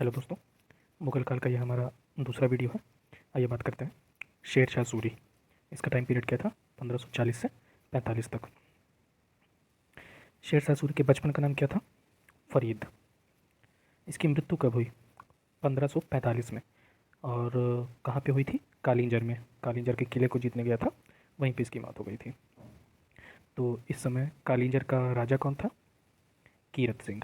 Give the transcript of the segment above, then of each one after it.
Hello दोस्तों, मुगल काल का यह हमारा दूसरा वीडियो है। आइए बात करते हैं शेर शाह सूरी। इसका टाइम पीरियड क्या था? 1540 से 45 तक। शेर शाह सूरी के बचपन का नाम क्या था? फरीद। इसकी मृत्यु कब हुई? 1545 में। और कहाँ पे हुई थी? कालिंजर में। कालिंजर के किले को जीतने गया था, वहीं पे इसकी मौत हो गई थी। तो इस समय कालिंजर का राजा कौन था? कीरत सिंह।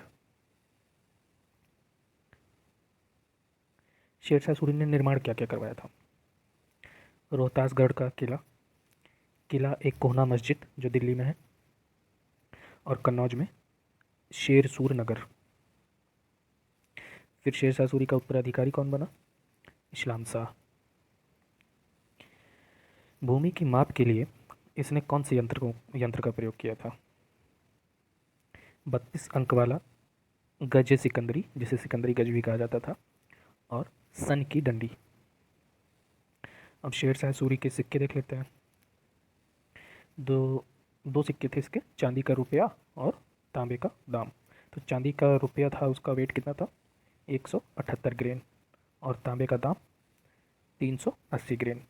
शेर शाह सूरी ने निर्माण क्या क्या करवाया था? रोहतासगढ़ का किला, किला एक कोहना मस्जिद जो दिल्ली में है, और कन्नौज में शेर सूर नगर। फिर शेर शाह सूरी का उत्तराधिकारी कौन बना? इस्लाम शाह। भूमि की माप के लिए इसने कौन से यंत्र का प्रयोग किया था? 32 अंक वाला गज सिकंदरी, जिसे सिकंदरी गज भी कहा जाता था, और सन की डंडी। अब शेर शाह सूरी के सिक्के देख लेते हैं। दो दो सिक्के थे इसके, चांदी का रुपया और तांबे का दाम। तो चांदी का रुपया था, उसका वेट कितना था? 178 ग्रेन। और तांबे का दाम 380 ग्रेन।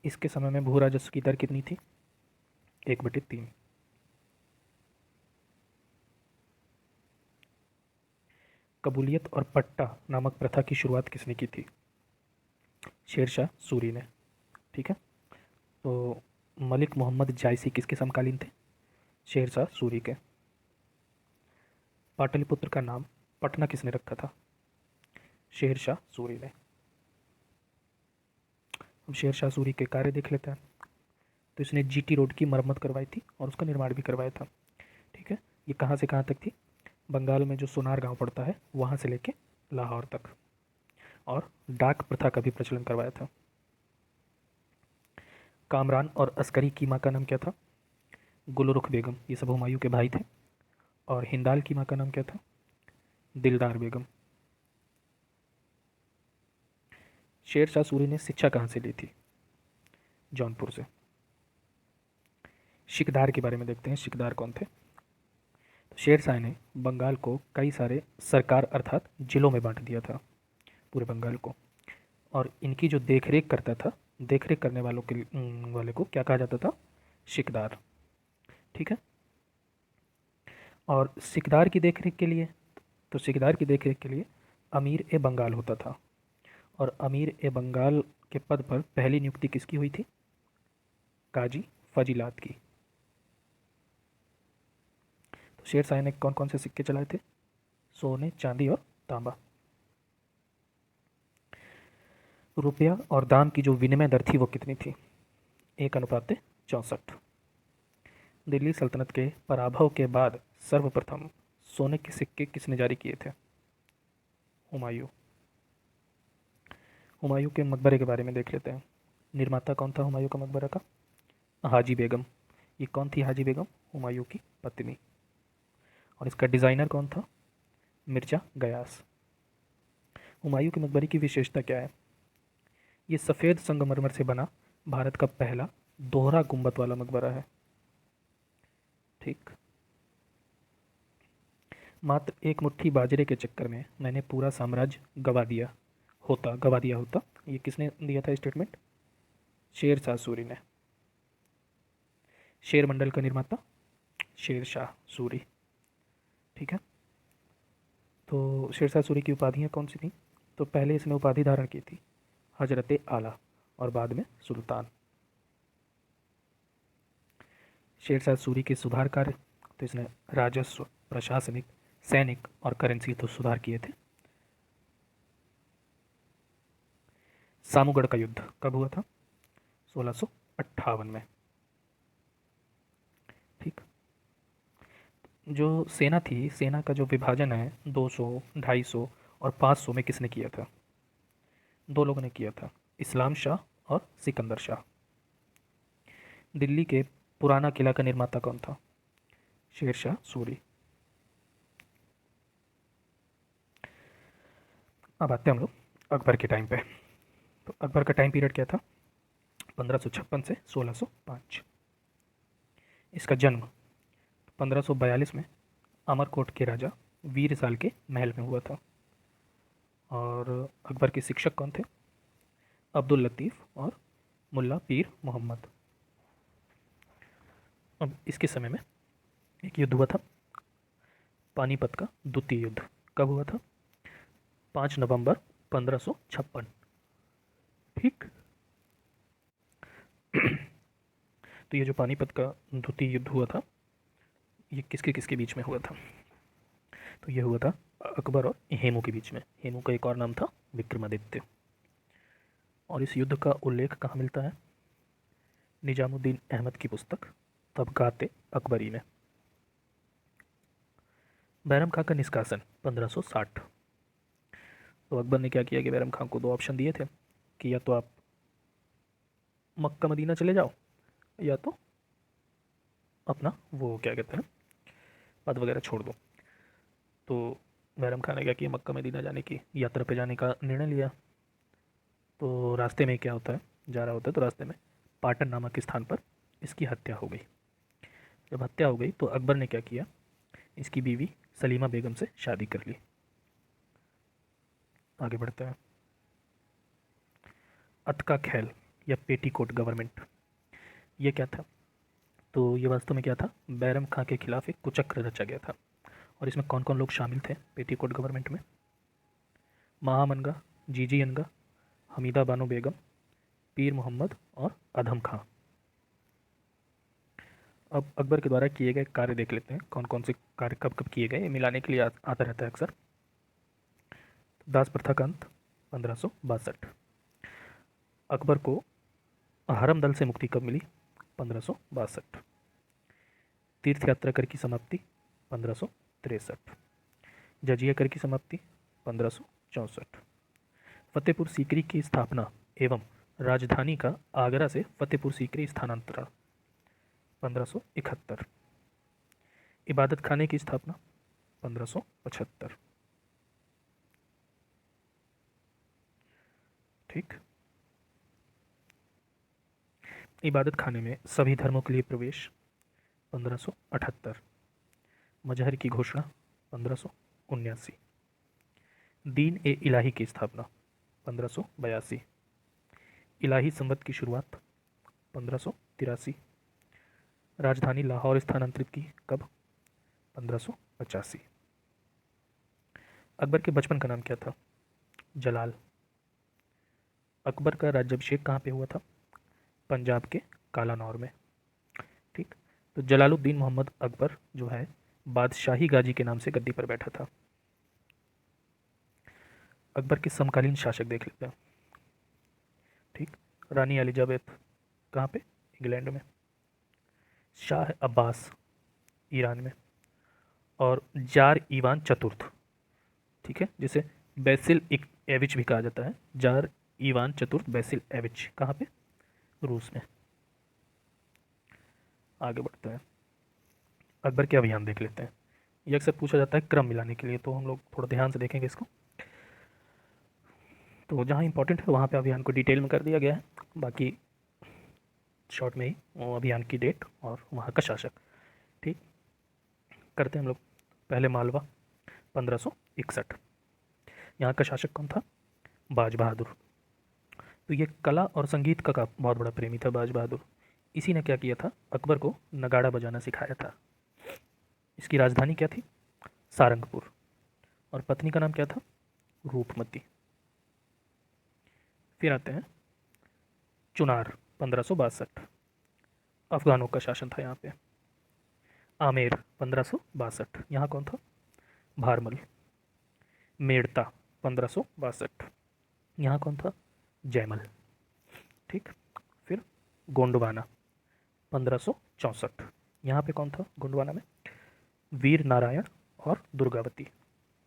इसके समय में भू राजस्व की दर कितनी थी? 1/3। कबूलियत और पट्टा नामक प्रथा की शुरुआत किसने की थी? शेर शाह सूरी ने। ठीक है। तो मलिक मोहम्मद जायसी किसके समकालीन थे? शेर शाह सूरी के। पाटलिपुत्र का नाम पटना किसने रखा था? शेर शाह सूरी ने। अब शेर शाह सूरी के कार्य देख लेते हैं। तो इसने जीटी रोड की मरम्मत करवाई थी और उसका निर्माण भी करवाया था। ठीक है। ये कहाँ से कहाँ तक थी? बंगाल में जो सोनार गांव पड़ता है वहाँ से लेके लाहौर तक। और डाक प्रथा का भी प्रचलन करवाया था। कामरान और अस्करी की माँ का नाम क्या था? गुलरुख बेगम। ये सब हुमायूं के भाई थे। और हिंदाल की माँ का नाम क्या था? दिलदार बेगम। शेर शाह सूरी ने शिक्षा कहाँ से ली थी? जौनपुर से। शिकदार के बारे में देखते हैं, शिकदार कौन थे? तो शेर शाह ने बंगाल को कई सारे सरकार अर्थात जिलों में बांट दिया था, पूरे बंगाल को। और इनकी जो देखरेख करता था, देखरेख करने वाले को क्या कहा जाता था? शिकदार। ठीक है। और सिकदार की देखरेख के लिए, तो सिकदार की देखरेख के लिए अमीर ए बंगाल होता था। और अमीर ए बंगाल के पद पर पहली नियुक्ति किसकी हुई थी? काजी फजीलात की। तो शेर शाह ने कौन कौन से सिक्के चलाए थे? सोने, चांदी और तांबा। रुपया और दाम की जो विनिमय दर थी वो कितनी थी? 1:64। दिल्ली सल्तनत के पराभव के बाद सर्वप्रथम सोने के सिक्के किसने जारी किए थे? हुमायूं। हुमायूं के मकबरे के बारे में देख लेते हैं। निर्माता कौन था हुमायूं का मकबरा का? हाजी बेगम। ये कौन थी हाजी बेगम? हुमायूं की पत्नी। और इसका डिज़ाइनर कौन था? मिर्जा गयास। हुमायूं के मकबरे की विशेषता क्या है? ये सफ़ेद संगमरमर से बना भारत का पहला दोहरा गुंबद वाला मकबरा है। ठीक। मात्र एक मुट्ठी बाजरे के चक्कर में मैंने पूरा साम्राज्य गवा दिया होता, ये किसने दिया था स्टेटमेंट? शेर शाह सूरी ने। शेर मंडल का निर्माता शेर शाह सूरी। ठीक है। तो शेर शाह सूरी की उपाधियाँ कौन सी थी? तो पहले इसने उपाधि धारण की थी हजरत आला, और बाद में सुल्तान। शेर शाह सूरी के सुधार कार्य, तो इसने राजस्व, प्रशासनिक, सैनिक और करेंसी तो सुधार किए थे। सामूगढ़ का युद्ध कब हुआ था? 1658 में। ठीक। जो सेना थी, सेना का जो विभाजन है 200, 250 और 500 में किसने किया था? दो लोगों ने किया था, इस्लाम शाह और सिकंदर शाह। दिल्ली के पुराना किला का निर्माता कौन था? शेर शाह सूरी। अब आते हैं हम लोग अकबर के टाइम पे। तो अकबर का टाइम पीरियड क्या था? 1556 से 1605। इसका जन्म 1542 में अमरकोट के राजा वीर साल के महल में हुआ था। और अकबर के शिक्षक कौन थे? अब्दुल लतीफ़ और मुल्ला पीर मोहम्मद। अब इसके समय में एक युद्ध हुआ था, पानीपत का द्वितीय युद्ध। कब हुआ था? 5 नवंबर 1556। ठीक। तो ये जो पानीपत का द्वितीय युद्ध हुआ था, ये किसके किसके बीच में हुआ था? तो ये हुआ था अकबर और हेमू के बीच में। हेमू का एक और नाम था विक्रमादित्य। और इस युद्ध का उल्लेख कहाँ मिलता है? निजामुद्दीन अहमद की पुस्तक तबकाते अकबरी में। बैरम खां का निष्कासन 1560। तो अकबर ने क्या किया कि बैरम खां को दो ऑप्शन दिए थे कि या तो आप मक्का मदीना चले जाओ, या तो अपना वो क्या कहते हैं पद वगैरह छोड़ दो। तो बैरम खान ने क्या किया, मक्का मदीना जाने की यात्रा पे जाने का निर्णय लिया। तो रास्ते में क्या होता है, जा रहा होता है तो रास्ते में पाटन नामक स्थान पर इसकी हत्या हो गई। जब हत्या हो गई तो अकबर ने क्या किया, इसकी बीवी सलीमा बेगम से शादी कर ली। आगे बढ़ते हैं। अत का खैल या पेटीकोट गवर्नमेंट, ये क्या था? तो ये वास्तव में क्या था, बैरम खां के खिलाफ एक कुचक्र रचा गया था। और इसमें कौन कौन लोग शामिल थे पेटीकोट गवर्नमेंट में? महामनगा, जीजी अनगा, हमीदा बानो बेगम, पीर मोहम्मद और अधम खां। अब अकबर के द्वारा किए गए कार्य देख लेते हैं, कौन कौन से कार्य कब कब किए गए, मिलाने के लिए आता रहता है अक्सर। दास प्रथा का अंत 1562। अकबर को हरम दल से मुक्ति कब मिली? 1562। तीर्थ यात्रा कर की समाप्ति 1563। जजिया कर की समाप्ति 1564। फतेहपुर सीकरी की स्थापना एवं राजधानी का आगरा से फतेहपुर सीकरी स्थानांतरण 1571। इबादत खाने की स्थापना 1575। ठीक। इबादत खाने में सभी धर्मों के लिए प्रवेश 1578। मजहर की घोषणा 1579। दीन ए इलाही की स्थापना 1582। इलाही संवत की शुरुआत 1583। राजधानी लाहौर स्थानांतरित की कब? 1585। अकबर के बचपन का नाम क्या था? जलाल। अकबर का राज्याभिषेक कहाँ पे हुआ था? पंजाब के कालानौर में। ठीक। तो जलालुद्दीन मोहम्मद अकबर जो है बादशाही गाजी के नाम से गद्दी पर बैठा था। अकबर के समकालीन शासक देख लेते हैं। ठीक। रानी एलिजाबेथ कहाँ पे? इंग्लैंड में। शाह अब्बास ईरान में। और जार ईवान चतुर्थ, ठीक है, जिसे बेसिल एविच भी कहा जाता है, जार ईवान चतुर्थ बेसिल एविच कहाँ पे? रूस में। आगे बढ़ते हैं, अकबर के अभियान देख लेते हैं। ये अक्सर पूछा जाता है क्रम मिलाने के लिए, तो हम लोग थोड़ा ध्यान से देखेंगे इसको। तो जहाँ इंपॉर्टेंट है वहाँ पे अभियान को डिटेल में कर दिया गया है, बाकी शॉर्ट में ही वो अभियान की डेट और वहाँ का शासक। ठीक। करते हैं हम लोग। पहले मालवा 1561। यहाँ का शासक कौन था? बाज बहादुर। तो ये कला और संगीत का बहुत बड़ा प्रेमी था बाज बहादुर। इसी ने क्या किया था, अकबर को नगाड़ा बजाना सिखाया था। इसकी राजधानी क्या थी? सारंगपुर। और पत्नी का नाम क्या था? रूपमती। फिर आते हैं चुनार 1562। अफगानों का शासन था यहाँ पे। आमेर 1562, यहाँ कौन था? भारमल। मेड़ता 1562, यहाँ कौन था? जयमल। ठीक। फिर गोंडवाना 1564, यहाँ पे कौन था गोंडवाना में? वीर नारायण और दुर्गावती।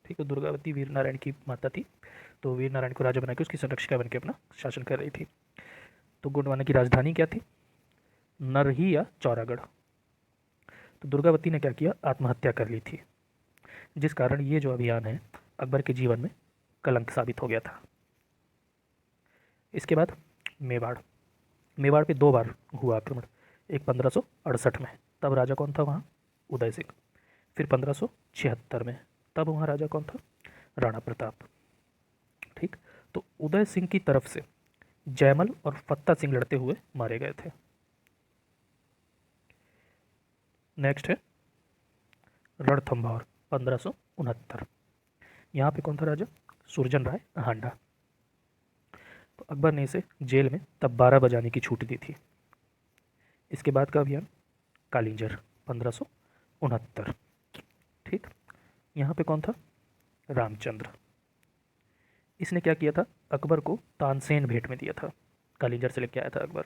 ठीक है, दुर्गावती वीर नारायण की माता थी, तो वीर नारायण को राजा बना के उसकी संरक्षिका बन के अपना शासन कर रही थी। तो गोंडवाना की राजधानी क्या थी? नरही या चौरागढ़। तो दुर्गावती ने क्या किया, आत्महत्या कर ली थी, जिस कारण ये जो अभियान है अकबर के जीवन में कलंक साबित हो गया था। इसके बाद मेवाड़। मेवाड़ पे 2 बार हुआ आक्रमण। एक 1568 में, तब राजा कौन था वहाँ? उदय सिंह। फिर 1576 में, तब वहाँ राजा कौन था? राणा प्रताप। ठीक। तो उदय सिंह की तरफ से जयमल और फत्ता सिंह लड़ते हुए मारे गए थे। नेक्स्ट है रणथंभौर 1569। यहाँ पे कौन था राजा? सुरजन राय हांडा। तो अकबर ने इसे जेल में तब 12 बजाने की छूट दी थी। इसके बाद का अभियान कालिंजर 1569। ठीक। यहाँ पे कौन था? रामचंद्र। इसने क्या किया था? अकबर को तानसेन भेंट में दिया था। कालिंजर से लेके आया था अकबर।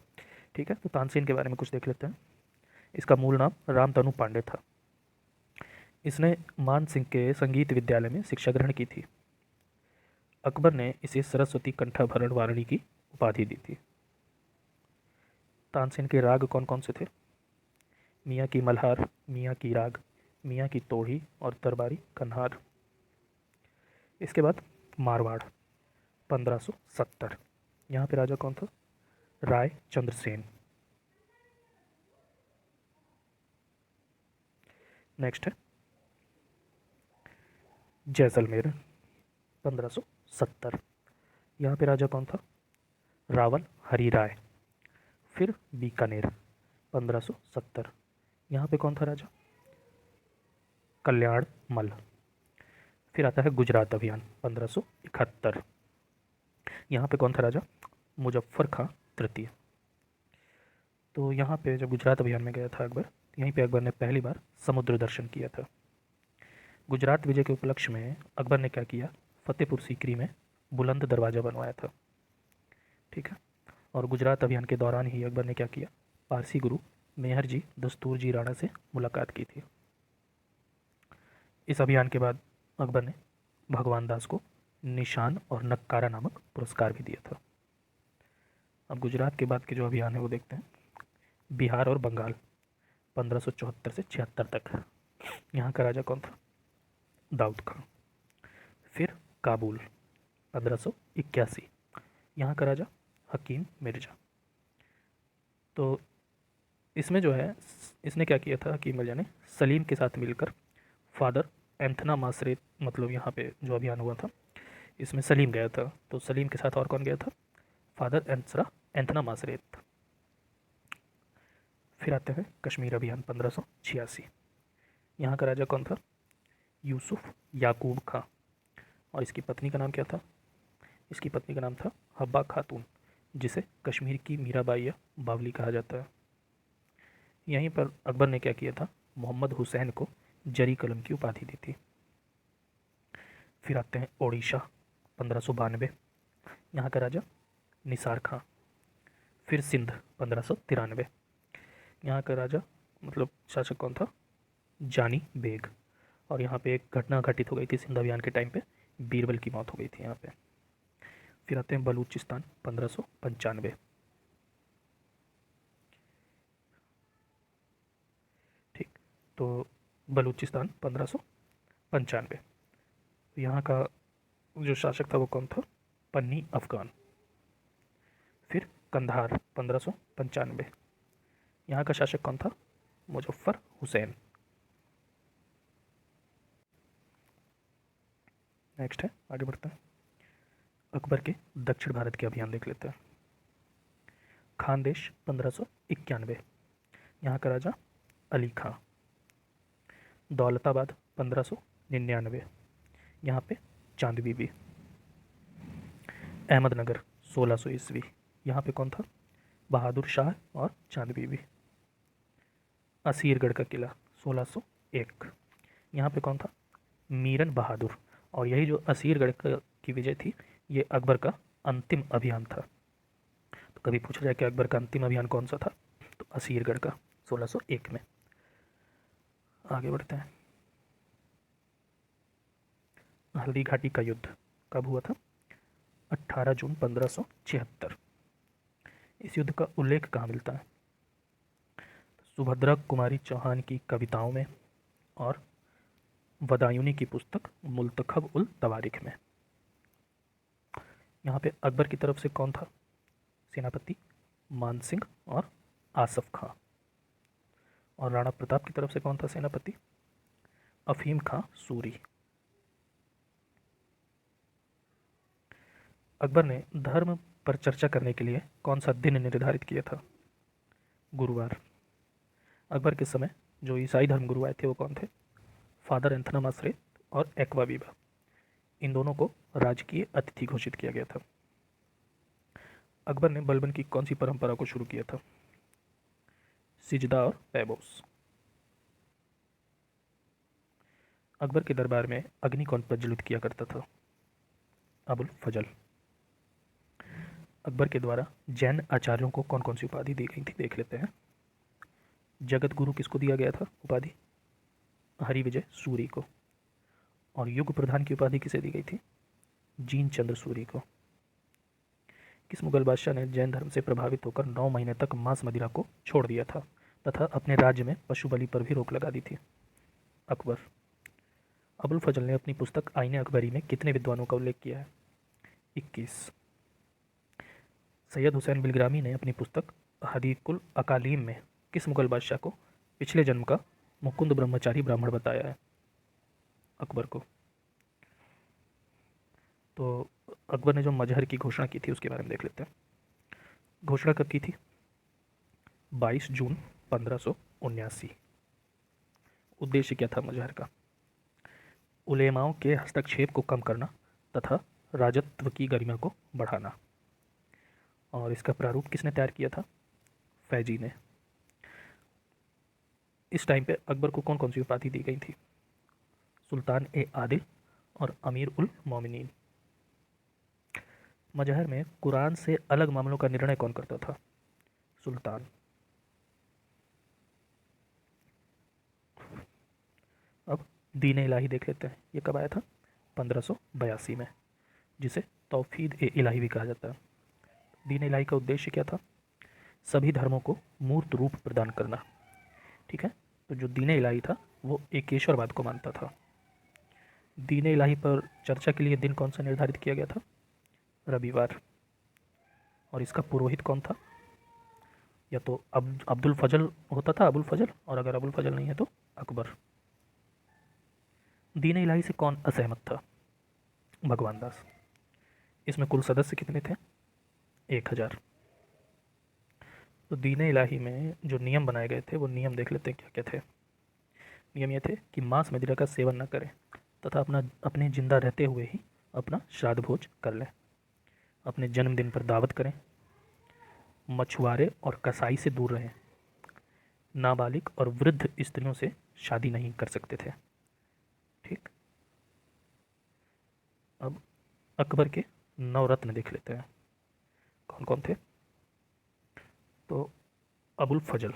ठीक है, तो तानसेन के बारे में कुछ देख लेते हैं। इसका मूल नाम रामतनु पांडे था। इसने मान सिंह के संगीत विद्यालय में शिक्षा ग्रहण की थी। अकबर ने इसे सरस्वती कंठाभरण वारिणी की उपाधि दी थी। तानसेन के राग कौन कौन से थे? मियाँ की मल्हार, मियाँ की राग, मियाँ की तोड़ी और दरबारी कन्हार। इसके बाद मारवाड़ 1570। यहाँ पे राजा कौन था? राय चंद्रसेन। नेक्स्ट है जैसलमेर 1570। यहाँ पे राजा कौन था? रावल हरि राय। फिर बीकानेर 1570। यहाँ पे कौन था राजा? कल्याण मल। फिर आता है गुजरात अभियान 1571। यहाँ पे कौन था राजा? मुजफ्फर खां तृतीय। तो यहाँ पे जब गुजरात अभियान में गया था अकबर, यहीं पे अकबर ने पहली बार समुद्र दर्शन किया था। गुजरात विजय के उपलक्ष्य में अकबर ने क्या किया? फतेहपुर सीकरी में बुलंद दरवाज़ा बनवाया था। ठीक है। और गुजरात अभियान के दौरान ही अकबर ने क्या किया? पारसी गुरु मेहर जी दस्तूर जी राणा से मुलाकात की थी। इस अभियान के बाद अकबर ने भगवान दास को निशान और नक्कारा नामक पुरस्कार भी दिया था। अब गुजरात के बाद के जो अभियान है वो देखते हैं। बिहार और बंगाल 1574 से 76 तक। यहाँ का राजा कौन था? दाऊद खान। फिर काबुल 1581। यहाँ का राजा हकीम मिर्जा। तो इसमें जो है, इसने क्या किया था? हकीम मिर्जा ने सलीम के साथ मिलकर फादर एंथना मासरेत, मतलब यहाँ पे जो अभियान हुआ था इसमें सलीम गया था, तो सलीम के साथ और कौन गया था? फादर एंथना मासरेत। फिर आते हैं कश्मीर अभियान 1586। यहाँ का राजा कौन था? यूसुफ याकूब खां। और इसकी पत्नी का नाम क्या था? इसकी पत्नी का नाम था हब्बा खातून, जिसे कश्मीर की मीराबाई या बावली कहा जाता है। यहीं पर अकबर ने क्या किया था? मोहम्मद हुसैन को जरी कलम की उपाधि दी थी। फिर आते हैं ओडिशा 1592। यहाँ का राजा निसार खां। फिर सिंध 1593। यहाँ का राजा मतलब शासक कौन था? जानी बेग। और यहाँ पे एक घटना घटित हो गई थी सिंध अभियान के टाइम पे, बीरबल की मौत हो गई थी यहाँ पे। फिर आते हैं बलूचिस्तान 1595। ठीक। तो बलूचिस्तान 1595। यहाँ का जो शासक था वो कौन था? पन्नी अफगान। फिर कंधार 1595। यहाँ का शासक कौन था? मुजफ्फर हुसैन। नेक्स्ट है, आगे बढ़ते हैं। अकबर के दक्षिण भारत के अभियान देख लेते हैं। खानदेश 1591। यहाँ का राजा अली खां। दौलताबाद 1599। यहाँ पे चांद बीबी। अहमदनगर 1600 ईस्वी। यहाँ पे कौन था? बहादुर शाह और चांद बीबी। असीरगढ़ का किला 1601। यहाँ पे कौन था? मीरन बहादुर। और यही जो असीरगढ़ की विजय थी ये अकबर का अंतिम अभियान था। तो कभी पूछा जाए कि अकबर का अंतिम अभियान कौन सा था, तो असीरगढ़ का 1601 में। आगे बढ़ते हैं। हल्दी घाटी का युद्ध कब हुआ था? 18 जून 1576। इस युद्ध का उल्लेख कहाँ मिलता है? सुभद्रा कुमारी चौहान की कविताओं में और बदायूनी की पुस्तक मुल्तखब उल तवारिख में। यहाँ पे अकबर की तरफ से कौन था सेनापति? मान सिंह और आसफ खां। और राणा प्रताप की तरफ से कौन था सेनापति? अफीम खां सूरी। अकबर ने धर्म पर चर्चा करने के लिए कौन सा दिन निर्धारित किया था? गुरुवार। अकबर के समय जो ईसाई धर्म गुरु आए थे वो कौन थे? फादर एंथनमास और एक्वावीबा। इन दोनों को राजकीय अतिथि घोषित किया गया था। अकबर ने बलबन की कौन सी परंपरा को शुरू किया था? सिजदा और पैबोस। अकबर के दरबार में अग्नि कौन प्रज्वलित किया करता था? अबुल फजल। अकबर के द्वारा जैन आचार्यों को कौन कौन सी उपाधि दी गई थी देख लेते हैं। जगत गुरु किसको दिया गया था उपाधि? हरिविजय सूरी को। और युग प्रधान की उपाधि किसे दी गई थी? जीन चंद्र सूरी को। किस मुगल बादशाह ने जैन धर्म से प्रभावित होकर 9 महीने तक मांस मदिरा को छोड़ दिया था तथा अपने राज्य में पशु बलि पर भी रोक लगा दी थी? अकबर। अबुल फजल ने अपनी पुस्तक आईने अकबरी में कितने विद्वानों का उल्लेख किया है? 21। सैयद हुसैन बिलग्रामी ने अपनी पुस्तक हदीकुल अकालीम में किस मुगल बादशाह को पिछले जन्म का मुकुंद ब्रह्मचारी ब्राह्मण बताया है? अकबर को। तो अकबर ने जो मजहर की घोषणा की थी उसके बारे में देख लेते हैं। घोषणा कब की थी? 22 जून 1579। उद्देश्य क्या था मजहर का? उलेमाओं के हस्तक्षेप को कम करना तथा राजत्व की गरिमा को बढ़ाना। और इसका प्रारूप किसने तैयार किया था? फैजी ने। इस टाइम पे अकबर को कौन कौन सी उपाधि दी गई थी? सुल्तान ए आदिल और अमीर उल मोमिनीन। मजहर में कुरान से अलग मामलों का निर्णय कौन करता था? सुल्तान। अब दीन इलाही देख लेते हैं। ये कब आया था? 1582 में, जिसे तौफीद ए इलाही भी कहा जाता है। दीन इलाही का उद्देश्य क्या था? सभी धर्मों को मूर्त रूप प्रदान करना। ठीक है, तो जो दीन इलाही था वो एकेश्वरवाद को मानता था। दीन इलाही पर चर्चा के लिए दिन कौन सा निर्धारित किया गया था? रविवार। और इसका पुरोहित कौन था? या तो अब्दुल फजल होता था, अबुल फजल, और अगर अबुल फजल नहीं है तो अकबर। दीन इलाही से कौन असहमत था? भगवान दास। इसमें कुल सदस्य कितने थे? 1000। तो दीन इलाही में जो नियम बनाए गए थे वो नियम देख लेते हैं क्या क्या थे। नियम ये थे कि मांस मदिरा का सेवन न करें तथा अपने जिंदा रहते हुए ही अपना श्राद्ध भोज कर लें। अपने जन्मदिन पर दावत करें। मछुआरे और कसाई से दूर रहें। नाबालिग और वृद्ध स्त्रियों से शादी नहीं कर सकते थे। ठीक। अब अकबर के नवरत्न देख लेते हैं कौन कौन थे। तो अबुल फजल,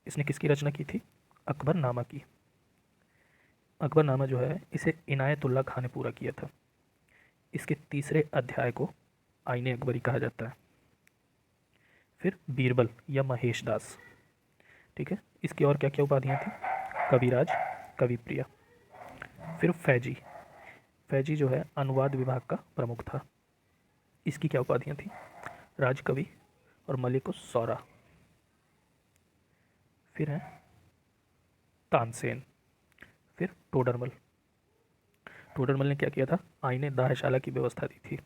इसने किसकी रचना की थी? अकबरनामा की। अकबरनामा जो है इसे इनायतुल्ला खान ने पूरा किया था। इसके तीसरे अध्याय को आईने अकबरी कहा जाता है। फिर बीरबल या महेश दास। ठीक है, इसकी और क्या क्या उपाधियाँ थी? कविराज, कविप्रिया। फिर फैजी। फैजी जो है अनुवाद विभाग का प्रमुख था। इसकी क्या उपाधियाँ थी? राजकवि और मलिक सौरा। फिर है तानसेन। फिर टोडरमल। टोडरमल ने क्या किया था? आईने दाहशाला की व्यवस्था दी थी।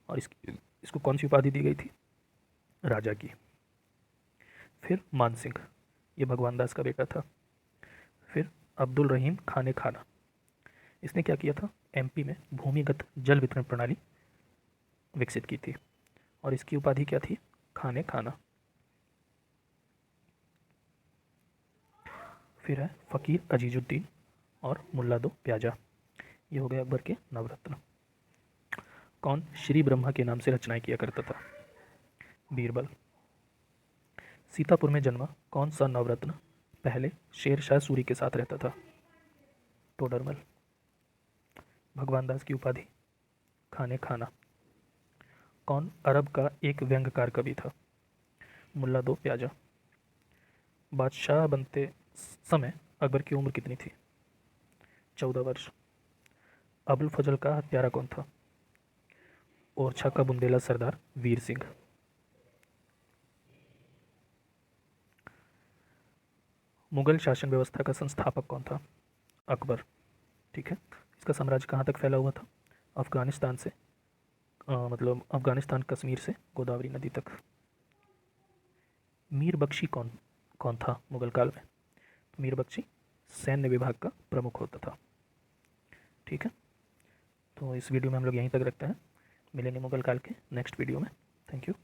और इसको कौन सी उपाधि दी गई थी? राजा की। फिर मानसिंह, ये भगवान दास का बेटा था। फिर अब्दुल रहीम खाने खाना, इसने क्या किया था? एमपी में भूमिगत जल वितरण प्रणाली विकसित की थी और इसकी उपाधि क्या थी? खाने खाना। फिर है फ़कीर अजीजुद्दीन और मुल्ला दो प्याजा। ये हो गए अकबर के नवरत्न। कौन श्री ब्रह्मा के नाम से रचनाएं किया करता था? बीरबल। सीतापुर में जन्मा कौन सा नवरत्न पहले शेर शाह सूरी के साथ रहता था? टोडरमल। भगवान दास की उपाधि? खाने खाना। कौन अरब का एक व्यंग्यकार कवि था? मुल्ला दो प्याजा। बादशाह बनते समय अकबर की उम्र कितनी थी? 14 वर्ष। अबुल फजल का हत्यारा कौन था? ओरछा का बुंदेला सरदार वीर सिंह। मुगल शासन व्यवस्था का संस्थापक कौन था? अकबर। ठीक है, इसका साम्राज्य कहाँ तक फैला हुआ था? अफगानिस्तान से मतलब अफ़गानिस्तान कश्मीर से गोदावरी नदी तक। मीर बख्शी कौन कौन था मुग़ल काल में? तो मीर बख्शी सैन्य विभाग का प्रमुख होता था। ठीक है, तो इस वीडियो में हम लोग यहीं तक रखते हैं। मिलेंगे मुग़ल काल के नेक्स्ट वीडियो में। Thank you.